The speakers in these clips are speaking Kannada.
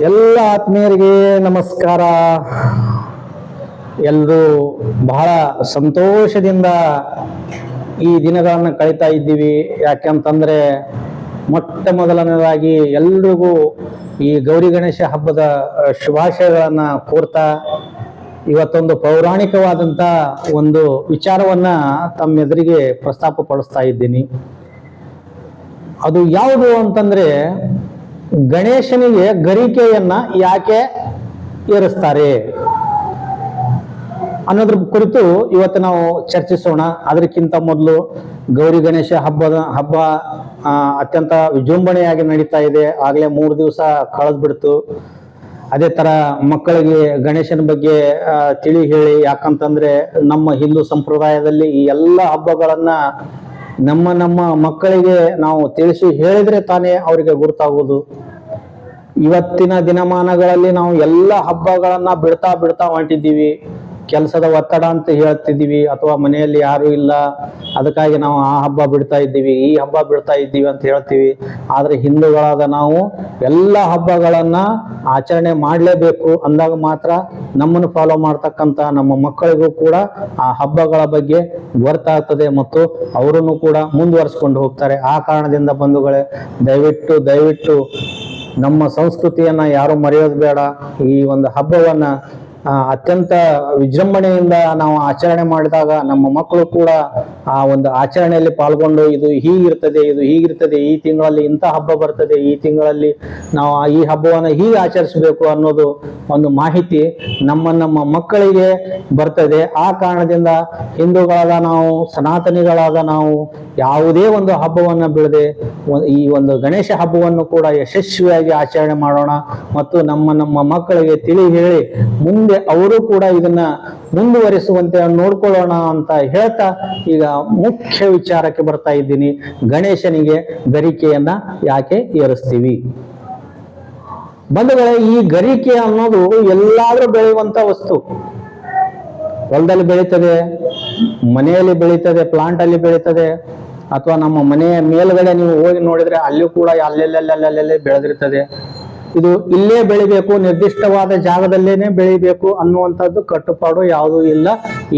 ಎಲ್ಲ ಆತ್ಮೀಯರಿಗೆ ನಮಸ್ಕಾರ. ಎಲ್ಲರೂ ಬಹಳ ಸಂತೋಷದಿಂದ ಈ ದಿನಗಳನ್ನು ಕಳೀತಾ ಇದ್ದೀವಿ. ಯಾಕೆಂತಂದ್ರೆ ಮೊಟ್ಟ ಮೊದಲನೇದಾಗಿ ಎಲ್ರಿಗೂ ಈ ಗೌರಿ ಗಣೇಶ ಹಬ್ಬದ ಶುಭಾಶಯಗಳನ್ನ ಕೋರ್ತಾ ಇವತ್ತೊಂದು ಪೌರಾಣಿಕವಾದಂಥ ಒಂದು ವಿಚಾರವನ್ನ ತಮ್ಮೆದುರಿಗೆ ಪ್ರಸ್ತಾಪ ಪಡಿಸ್ತಾ ಇದ್ದೀನಿ. ಅದು ಯಾವುದು ಅಂತಂದ್ರೆ, ಗಣೇಶನಿಗೆ ಗರಿಕೆಯನ್ನ ಯಾಕೆ ಏರಿಸ್ತಾರೆ ಅನ್ನೋದ್ರ ಕುರಿತು ಇವತ್ತು ನಾವು ಚರ್ಚಿಸೋಣ. ಅದಕ್ಕಿಂತ ಮೊದಲು ಗೌರಿ ಗಣೇಶ ಹಬ್ಬ ಅತ್ಯಂತ ವಿಜೃಂಭಣೆಯಾಗಿ ನಡೀತಾ ಇದೆ. ಆಗಲೇ 3 ದಿವಸ ಕಳೆದ್ಬಿಡ್ತು. ಅದೇ ತರ ಮಕ್ಕಳಿಗೆ ಗಣೇಶನ ಬಗ್ಗೆ ತಿಳಿ ಹೇಳಿ. ಯಾಕಂತಂದ್ರೆ ನಮ್ಮ ಹಿಂದೂ ಸಂಪ್ರದಾಯದಲ್ಲಿ ಈ ಎಲ್ಲ ಹಬ್ಬಗಳನ್ನ ನಮ್ಮ ಮಕ್ಕಳಿಗೆ ನಾವು ತಿಳಿಸಿ ಹೇಳಿದ್ರೆ ತಾನೇ ಅವರಿಗೆ ಗುರುತಾಗುವುದು. ಇವತ್ತಿನ ದಿನಮಾನಗಳಲ್ಲಿ ನಾವು ಎಲ್ಲ ಹಬ್ಬಗಳನ್ನ ಬಿಡ್ತಾ ಹೊಂಟಿದ್ದೀವಿ. ಕೆಲಸದ ಒತ್ತಡ ಅಂತ ಹೇಳ್ತಿದ್ದೀವಿ, ಅಥವಾ ಮನೆಯಲ್ಲಿ ಯಾರು ಇಲ್ಲ ಅದಕ್ಕಾಗಿ ನಾವು ಆ ಹಬ್ಬ ಬಿಡ್ತಾ ಇದ್ದೀವಿ, ಈ ಹಬ್ಬ ಬಿಡ್ತಾ ಇದ್ದೀವಿ ಅಂತ ಹೇಳ್ತೀವಿ. ಆದ್ರೆ ಹಿಂದೂಗಳಾದ ನಾವು ಎಲ್ಲ ಹಬ್ಬಗಳನ್ನ ಆಚರಣೆ ಮಾಡಲೇಬೇಕು ಅಂದಾಗ ಮಾತ್ರ ನಮ್ಮನ್ನು ಫಾಲೋ ಮಾಡ್ತಕ್ಕಂಥ ನಮ್ಮ ಮಕ್ಕಳಿಗೂ ಕೂಡ ಆ ಹಬ್ಬಗಳ ಬಗ್ಗೆ ಗೊತ್ತಾಗ್ತದೆ ಮತ್ತು ಅವರನ್ನು ಕೂಡ ಮುಂದುವರಿಸ್ಕೊಂಡು ಹೋಗ್ತಾರೆ. ಆ ಕಾರಣದಿಂದ ಬಂಧುಗಳೇ, ದಯವಿಟ್ಟು ನಮ್ಮ ಸಂಸ್ಕೃತಿಯನ್ನ ಯಾರು ಮರೆಯೋದು ಬೇಡ. ಈ ಒಂದು ಹಬ್ಬವನ್ನ ಅತ್ಯಂತ ವಿಜೃಂಭಣೆಯಿಂದ ನಾವು ಆಚರಣೆ ಮಾಡಿದಾಗ ನಮ್ಮ ಮಕ್ಕಳು ಕೂಡ ಆ ಒಂದು ಆಚರಣೆಯಲ್ಲಿ ಪಾಲ್ಗೊಂಡು ಇದು ಹೀಗಿರ್ತದೆ, ಈ ತಿಂಗಳಲ್ಲಿ ಇಂಥ ಹಬ್ಬ ಬರ್ತದೆ, ಈ ತಿಂಗಳಲ್ಲಿ ನಾವು ಈ ಹಬ್ಬವನ್ನು ಹೀಗೆ ಆಚರಿಸಬೇಕು ಅನ್ನೋದು ಒಂದು ಮಾಹಿತಿ ನಮ್ಮ ಮಕ್ಕಳಿಗೆ ಬರ್ತದೆ. ಆ ಕಾರಣದಿಂದ ಹಿಂದೂಗಳಾದ ನಾವು, ಸನಾತನಿಗಳಾದ ನಾವು ಯಾವುದೇ ಒಂದು ಹಬ್ಬವನ್ನು ಬಿಡದೆ ಈ ಒಂದು ಗಣೇಶ ಹಬ್ಬವನ್ನು ಕೂಡ ಯಶಸ್ವಿಯಾಗಿ ಆಚರಣೆ ಮಾಡೋಣ ಮತ್ತು ನಮ್ಮ ಮಕ್ಕಳಿಗೆ ತಿಳಿ ಹೇಳಿ ಮುಂದೆ ಅವರು ಕೂಡ ಇದನ್ನ ಮುಂದುವರಿಸುವಂತೆ ನೋಡ್ಕೊಳ್ಳೋಣ ಅಂತ ಹೇಳ್ತಾ ಈಗ ಮುಖ್ಯ ವಿಚಾರಕ್ಕೆ ಬರ್ತಾ ಇದ್ದೀನಿ. ಗಣೇಶನಿಗೆ ಗರಿಕೆಯನ್ನ ಯಾಕೆ ಏರಿಸ್ತೀವಿ? ಬಂಧುಗಳೇ, ಈ ಗರಿಕೆ ಅನ್ನೋದು ಎಲ್ಲಾದ್ರೂ ಬೆಳೆಯುವಂತ ವಸ್ತು. ಹೊಲದಲ್ಲಿ ಬೆಳೀತದೆ, ಮನೆಯಲ್ಲಿ ಬೆಳೀತದೆ, ಪ್ಲಾಂಟ್ ಅಲ್ಲಿ ಬೆಳೀತದೆ, ಅಥವಾ ನಮ್ಮ ಮನೆಯ ಮೇಲ್ಗಡೆ ನೀವು ಹೋಗಿ ನೋಡಿದ್ರೆ ಅಲ್ಲೂ ಕೂಡ ಅಲ್ಲೆಲ್ಲೇ ಬೆಳೆದಿರ್ತದೆ. ಇದು ಇಲ್ಲೇ ಬೆಳಿಬೇಕು, ನಿರ್ದಿಷ್ಟವಾದ ಜಾಗದಲ್ಲೇನೆ ಬೆಳಿಬೇಕು ಅನ್ನುವಂಥದ್ದು ಕಟ್ಟುಪಾಡು ಯಾವುದೂ ಇಲ್ಲ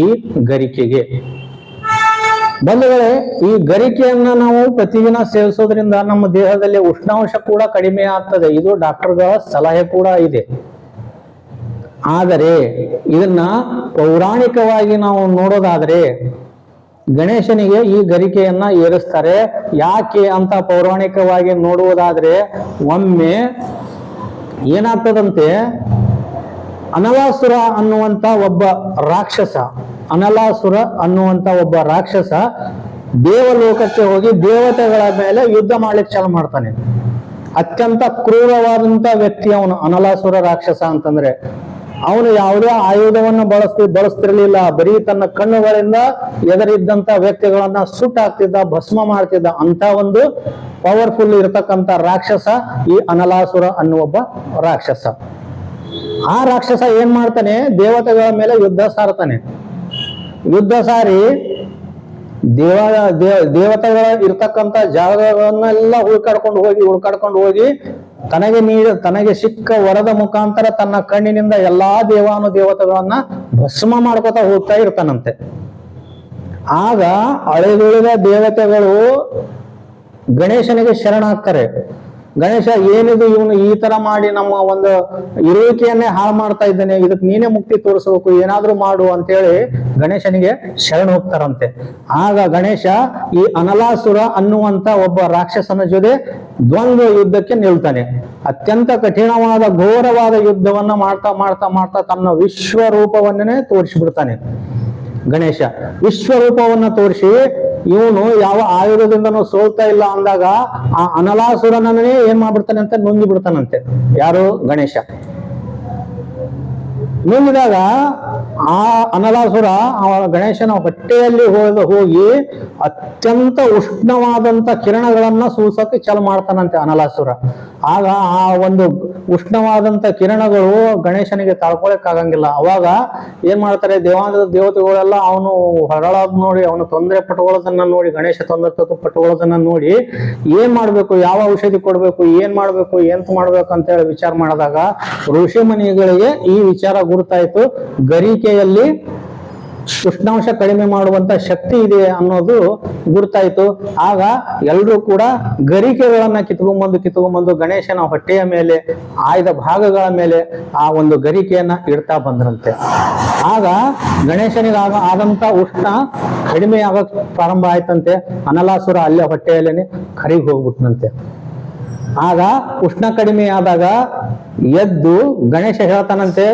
ಈ ಗರಿಕೆಗೆ. ಬಂಧುಗಳೇ, ಈ ಗರಿಕೆಯನ್ನ ನಾವು ಪ್ರತಿದಿನ ಸೇವಿಸೋದ್ರಿಂದ ನಮ್ಮ ದೇಹದಲ್ಲಿ ಉಷ್ಣಾಂಶ ಕೂಡ ಕಡಿಮೆ ಆಗ್ತದೆ. ಇದು ಡಾಕ್ಟರ್ಗಳ ಸಲಹೆ ಕೂಡ ಇದೆ. ಆದರೆ ಇದನ್ನ ಪೌರಾಣಿಕವಾಗಿ ನಾವು ನೋಡೋದಾದ್ರೆ ಗಣೇಶನಿಗೆ ಈ ಗರಿಕೆಯನ್ನ ಏರಿಸ್ತಾರೆ. ಯಾಕೆ ಅಂತ ಪೌರಾಣಿಕವಾಗಿ ನೋಡುವುದಾದ್ರೆ, ಒಮ್ಮೆ ಏನಾಗ್ತದಂತೆ, ಅನಲಾಸುರ ಅನ್ನುವಂತ ಒಬ್ಬ ರಾಕ್ಷಸ ದೇವಲೋಕಕ್ಕೆ ಹೋಗಿ ದೇವತೆಗಳ ಮೇಲೆ ಯುದ್ಧ ಮಾಡ್ಲಿಕ್ಕೆ ಚಾಲು ಮಾಡ್ತಾನೆ. ಅತ್ಯಂತ ಕ್ರೂರವಾದಂತ ವ್ಯಕ್ತಿ ಅವನು. ಅನಲಾಸುರ ರಾಕ್ಷಸ ಅಂತಂದ್ರೆ ಅವನು ಯಾವುದೇ ಆಯುಧವನ್ನು ಬಳಸ್ತಿರ್ಲಿಲ್ಲ. ಬರೀ ತನ್ನ ಕಣ್ಣುಗಳಿಂದ ಎದುರಿದ್ದಂತ ವ್ಯಕ್ತಿಗಳನ್ನ ಸುಟ್ಟಾಕ್ತಿದ್ದ, ಭಸ್ಮ ಮಾಡ್ತಿದ್ದ. ಅಂತ ಒಂದು ಪವರ್ಫುಲ್ ಇರತಕ್ಕಂತ ರಾಕ್ಷಸ ಈ ಅನಲಾಸುರ ಅನ್ನುವೊಬ್ಬ ರಾಕ್ಷಸ. ಆ ರಾಕ್ಷಸ ಏನ್ ಮಾಡ್ತಾನೆ, ದೇವತೆಗಳ ಮೇಲೆ ಯುದ್ಧ ಸಾರ್ತಾನೆ. ಯುದ್ಧ ಸಾರಿ ದೇವತೆಗಳ ಇರ್ತಕ್ಕಂಥ ಜಾಗಗಳನ್ನೆಲ್ಲ ಹುಡುಕಾಡ್ಕೊಂಡು ಹೋಗಿ ತನಗೆ ಸಿಕ್ಕ ವರದ ಮುಖಾಂತರ ತನ್ನ ಕಣ್ಣಿನಿಂದ ಎಲ್ಲಾ ದೇವಾನುದೇವತೆಗಳನ್ನ ಭಸ್ಮ ಮಾಡ್ಕೊತಾ ಹೋಗ್ತಾ ಇರ್ತಾನಂತೆ. ಆಗ ಅಳೆದುಳಿದ ದೇವತೆಗಳು ಗಣೇಶನಿಗೆ ಶರಣಾಗ್ತಾರೆ. ಗಣೇಶ, ಏನಿದು ಇವನು ಈ ತರ ಮಾಡಿ ನಮ್ಮ ಒಂದು ಇರುವಿಕೆಯನ್ನೇ ಹಾಳು ಮಾಡ್ತಾ ಇದ್ದಾನೆ, ಇದಕ್ಕೆ ನೀನೇ ಮುಕ್ತಿ ತೋರಿಸ್ಬೇಕು, ಏನಾದ್ರೂ ಮಾಡು ಅಂತೇಳಿ ಗಣೇಶನಿಗೆ ಶರಣ ಹೋಗ್ತಾರಂತೆ. ಆಗ ಗಣೇಶ ಈ ಅನಲಾಸುರ ಅನ್ನುವಂತ ಒಬ್ಬ ರಾಕ್ಷಸನ ಜೊತೆ ದ್ವಂದ್ವ ಯುದ್ಧಕ್ಕೆ ನಿಲ್ತಾನೆ. ಅತ್ಯಂತ ಕಠಿಣವಾದ ಘೋರವಾದ ಯುದ್ಧವನ್ನ ಮಾಡ್ತಾ ತನ್ನ ವಿಶ್ವರೂಪವನ್ನೇ ತೋರಿಸಿಬಿಡ್ತಾನೆ. ಗಣೇಶ ವಿಶ್ವರೂಪವನ್ನ ತೋರಿಸಿ ಇವನು ಯಾವ ಆಯುಧದಿಂದನೂ ಸೋಲ್ತಾ ಇಲ್ಲ ಅಂದಾಗ ಆ ಅನಲಾಸುರನೇ ಏನ್ ಮಾಡ್ಬಿಡ್ತಾನೆ ಅಂತ ನುಂಗಿ ಬಿಡ್ತಾನಂತೆ. ಯಾರು? ಗಣೇಶ. ನುಂಗಿದಾಗ ಆ ಅನಲಾಸುರ ಗಣೇಶನ ಹೊಟ್ಟೆಯಲ್ಲಿ ಹೋಗಿ ಅತ್ಯಂತ ಉಷ್ಣವಾದಂತ ಕಿರಣಗಳನ್ನ ಸೂಸಕ್ಕೆ ಚಾಲು ಮಾಡ್ತಾನಂತೆ ಅನಲಾಸುರ. ಆಗ ಆ ಒಂದು ಉಷ್ಣವಾದಂತ ಕಿರಣಗಳು ಗಣೇಶನಿಗೆ ತಾಳ್ಕೊಳಕ್ ಅವಾಗ ಏನ್ ಮಾಡ್ತಾರೆ, ದೇವತೆಗಳೆಲ್ಲ ಅವನು ಹೊರಳೋದ್ ನೋಡಿ, ಅವನು ತೊಂದರೆ ಪಟ್ಕೊಳ್ಳೋದನ್ನ ನೋಡಿ, ಗಣೇಶ ತೊಂದರೆ ಪಟ್ಕೊಳ್ಳೋದನ್ನ ನೋಡಿ ಏನ್ ಮಾಡ್ಬೇಕು, ಯಾವ ಔಷಧಿ ಕೊಡ್ಬೇಕು, ಏನ್ ಮಾಡ್ಬೇಕು, ಎಂತ ಮಾಡ್ಬೇಕು ಅಂತ ಹೇಳಿ ವಿಚಾರ ಮಾಡಿದಾಗ ಋಷಿ ಮುನಿಗಳಿಗೆ ಈ ವಿಚಾರ ಗುರುತಾಯ್ತು. ಗರಿಕೆಯಲ್ಲಿ ಉಷ್ಣಾಂಶ ಕಡಿಮೆ ಮಾಡುವಂತ ಶಕ್ತಿ ಇದೆ ಅನ್ನೋದು ಗುರುತಾಯ್ತು. ಆಗ ಎಲ್ಲರೂ ಕೂಡ ಗರಿಕೆಗಳನ್ನ ಕಿತ್ಕೊಂಡ್ಬಂದು ಗಣೇಶನ ಹೊಟ್ಟೆಯ ಮೇಲೆ, ಆಯ್ದ ಭಾಗಗಳ ಮೇಲೆ ಆ ಒಂದು ಗರಿಕೆಯನ್ನ ಇಡ್ತಾ ಬಂದ್ರಂತೆ. ಆಗ ಗಣೇಶನಿಗೆ ಆದಂತ ಉಷ್ಣ ಕಡಿಮೆ ಆಗಕ್ ಪ್ರಾರಂಭ ಆಯ್ತಂತೆ. ಅನಲಾಸುರ ಅಲ್ಲೇ ಹೊಟ್ಟೆಯಲ್ಲೇನೆ ಕರಿಗೆ ಹೋಗ್ಬಿಟ್ನಂತೆ. ಆಗ ಉಷ್ಣ ಕಡಿಮೆ ಆದಾಗ ಎದ್ದು ಗಣೇಶ ಹೇಳ್ತಾನಂತೆ,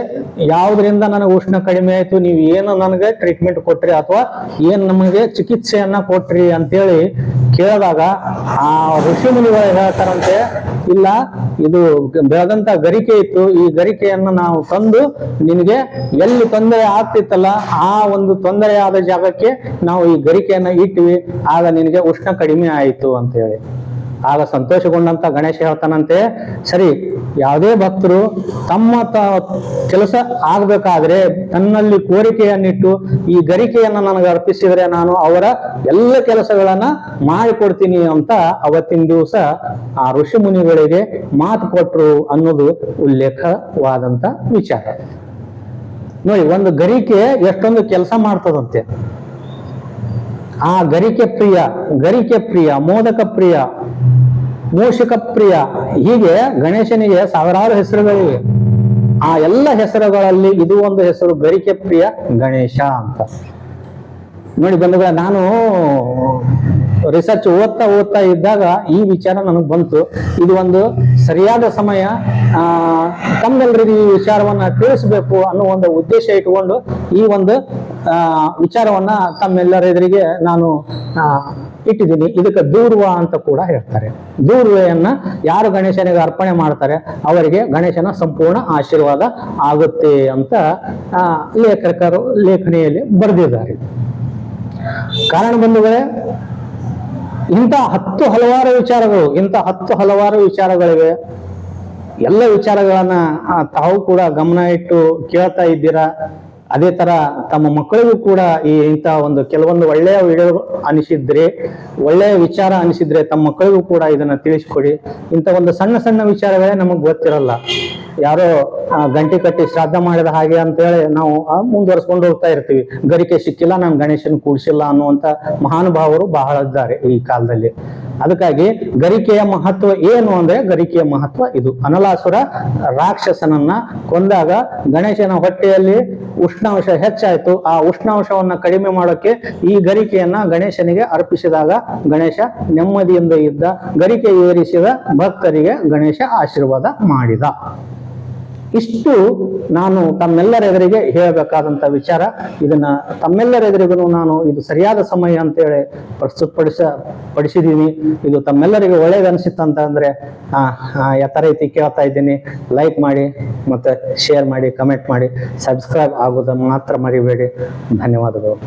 ಯಾವುದರಿಂದ ನನಗೆ ಉಷ್ಣ ಕಡಿಮೆ ಆಯ್ತು, ನೀವು ಏನು ನನಗೆ ಟ್ರೀಟ್ಮೆಂಟ್ ಕೊಟ್ರಿ ಅಥವಾ ಏನ್ ನಮಗೆ ಚಿಕಿತ್ಸೆಯನ್ನ ಕೊಟ್ರಿ ಅಂತೇಳಿ ಕೇಳಿದಾಗ ಆ ಋಷಿ ಮುನಿಗಳು ಹೇಳ್ತಾರಂತೆ, ಇಲ್ಲ, ಇದು ಬೆಳೆದಂತ ಗರಿಕೆ ಇತ್ತು, ಈ ಗರಿಕೆಯನ್ನು ನಾವು ತಂದು ನಿನಗೆ ಎಲ್ಲಿ ತೊಂದರೆ ಆಗ್ತಿತ್ತಲ್ಲ ಆ ಒಂದು ತೊಂದರೆ ಆದ ಜಾಗಕ್ಕೆ ನಾವು ಈ ಗರಿಕೆಯನ್ನ ಇಟ್ವಿ, ಆಗ ನಿನಗೆ ಉಷ್ಣ ಕಡಿಮೆ ಆಯಿತು ಅಂತ ಹೇಳಿ. ಆಗ ಸಂತೋಷಗೊಂಡಂತ ಗಣೇಶ ಹೇಳ್ತಾನಂತೆ, ಸರಿ, ಯಾವುದೇ ಭಕ್ತರು ತಮ್ಮ ಕೆಲಸ ಆಗ್ಬೇಕಾದ್ರೆ ತನ್ನಲ್ಲಿ ಕೋರಿಕೆಯನ್ನಿಟ್ಟು ಈ ಗರಿಕೆಯನ್ನ ನನಗೆ ಅರ್ಪಿಸಿದರೆ ನಾನು ಅವರ ಎಲ್ಲ ಕೆಲಸಗಳನ್ನ ಮಾಡಿಕೊಡ್ತೀನಿ ಅಂತ ಅವತ್ತಿನ ದಿವಸ ಆ ಋಷಿ ಮುನಿಗಳಿಗೆ ಮಾತು ಕೊಟ್ರು ಅನ್ನೋದು ಉಲ್ಲೇಖವಾದಂತ ವಿಚಾರ. ನೋಡಿ, ಒಂದು ಗರಿಕೆ ಎಷ್ಟೊಂದು ಕೆಲಸ ಮಾಡ್ತದಂತೆ. ಆ ಗರಿಕೆ ಪ್ರಿಯ, ಮೋದಕ ಪ್ರಿಯ, ಮೂಷಿಕ ಪ್ರಿಯ, ಹೀಗೆ ಗಣೇಶನಿಗೆ ಸಾವಿರಾರು ಹೆಸರುಗಳಿವೆ. ಆ ಎಲ್ಲ ಹೆಸರುಗಳಲ್ಲಿ ಇದು ಒಂದು ಹೆಸರು, ಗರಿಕೆ ಪ್ರಿಯ ಗಣೇಶ ಅಂತ. ನೋಡಿ ಬಂಧುಗಳ, ನಾನು ರಿಸರ್ಚ್ ಓದ್ತಾ ಇದ್ದಾಗ ಈ ವಿಚಾರ ನನಗೆ ಬಂತು. ಇದು ಒಂದು ಸರಿಯಾದ ಸಮಯ, ತಮ್ಮೆಲ್ಲರಿಗೂ ಈ ವಿಚಾರವನ್ನ ತಿಳಿಸಬೇಕು ಅನ್ನೋ ಒಂದು ಉದ್ದೇಶ ಇಟ್ಟುಕೊಂಡು ಈ ಒಂದು ವಿಚಾರವನ್ನ ತಮ್ಮೆಲ್ಲರೆದುರಿಗೆ ನಾನು ಇಟ್ಟಿದ್ದೀನಿ. ಇದಕ್ಕೆ ದೂರ್ವ ಅಂತ ಕೂಡ ಹೇಳ್ತಾರೆ. ದೂರ್ವೆಯನ್ನ ಯಾರು ಗಣೇಶನಿಗೆ ಅರ್ಪಣೆ ಮಾಡ್ತಾರೆ ಅವರಿಗೆ ಗಣೇಶನ ಸಂಪೂರ್ಣ ಆಶೀರ್ವಾದ ಆಗುತ್ತೆ ಅಂತ ಲೇಖಕರು ಲೇಖನಿಯಲ್ಲಿ ಬರೆದಿದ್ದಾರೆ. ಕಾರಣ ಬಂಧುಗಳೇ, ಇಂಥ ಹತ್ತು ಹಲವಾರು ವಿಚಾರಗಳಿವೆ. ಎಲ್ಲ ವಿಚಾರಗಳನ್ನ ತಾವು ಕೂಡ ಗಮನ ಇಟ್ಟು ಕೇಳ್ತಾ ಇದ್ದೀರಾ. ಅದೇ ತರ ತಮ್ಮ ಮಕ್ಕಳಿಗೂ ಕೂಡ ಇಂಥ ಒಂದು ಕೆಲವೊಂದು ಒಳ್ಳೆಯ ವಿಡಿಯೋ ಒಳ್ಳೆಯ ವಿಚಾರ ಅನಿಸಿದ್ರೆ ತಮ್ಮ ಮಕ್ಕಳಿಗೂ ಕೂಡ ಇದನ್ನ ತಿಳಿಸ್ಕೊಡಿ. ಇಂಥ ಒಂದು ಸಣ್ಣ ವಿಚಾರಗಳೇ ನಮಗ್ ಗೊತ್ತಿರಲ್ಲ. ಯಾರೋ ಗಂಟೆ ಕಟ್ಟಿ ಶ್ರಾದ್ದ ಮಾಡಿದ ಹಾಗೆ ಅಂತ ಹೇಳಿ ನಾವು ಮುಂದುವರ್ಸ್ಕೊಂಡು ಹೋಗ್ತಾ ಇರ್ತೀವಿ. ಗರಿಕೆ ಸಿಕ್ಕಿಲ್ಲ, ನಾನು ಗಣೇಶನ್ ಕೂಡಿಸಿಲ್ಲ ಅನ್ನುವಂತ ಮಹಾನುಭಾವರು ಬಹಳ ಇದ್ದಾರೆ ಈ ಕಾಲದಲ್ಲಿ. ಅದಕ್ಕಾಗಿ ಗರಿಕೆಯ ಮಹತ್ವ ಏನು ಅಂದ್ರೆ, ಗರಿಕೆಯ ಮಹತ್ವ ಇದು. ಅನಲಾಸುರ ರಾಕ್ಷಸನನ್ನ ಕೊಂದಾಗ ಗಣೇಶನ ಹೊಟ್ಟೆಯಲ್ಲಿ ಉಷ್ಣಾಂಶ ಹೆಚ್ಚಾಯ್ತು. ಆ ಉಷ್ಣಾಂಶವನ್ನ ಕಡಿಮೆ ಮಾಡೋಕೆ ಈ ಗರಿಕೆಯನ್ನ ಗಣೇಶನಿಗೆ ಅರ್ಪಿಸಿದಾಗ ಗಣೇಶ ನೆಮ್ಮದಿಯಿಂದ ಇದ್ದ. ಗರಿಕೆ ಏರಿಸಿದ ಭಕ್ತರಿಗೆ ಗಣೇಶ ಆಶೀರ್ವಾದ ಮಾಡಿದ. ಇಷ್ಟು ನಾನು ತಮ್ಮೆಲ್ಲರೆದುರಿಗೆ ಹೇಳಬೇಕಾದಂತ ವಿಚಾರ. ಇದನ್ನ ತಮ್ಮೆಲ್ಲರೆದುರಿಗೂ ನಾನು ಇದು ಸರಿಯಾದ ಸಮಯ ಅಂತೇಳಿ ಪಡಿಸಿದ್ದೀನಿ. ಇದು ತಮ್ಮೆಲ್ಲರಿಗೆ ಒಳ್ಳೇದನ್ಸಿತ್ತಂತ ಅಂದ್ರೆ ಯಥ ರೀತಿ ಕೇಳ್ತಾ ಇದ್ದೀನಿ. ಲೈಕ್ ಮಾಡಿ, ಮತ್ತೆ ಶೇರ್ ಮಾಡಿ, ಕಮೆಂಟ್ ಮಾಡಿ, ಸಬ್ಸ್ಕ್ರೈಬ್ ಆಗೋದನ್ನು ಮಾತ್ರ ಮರಿಬೇಡಿ. ಧನ್ಯವಾದಗಳು.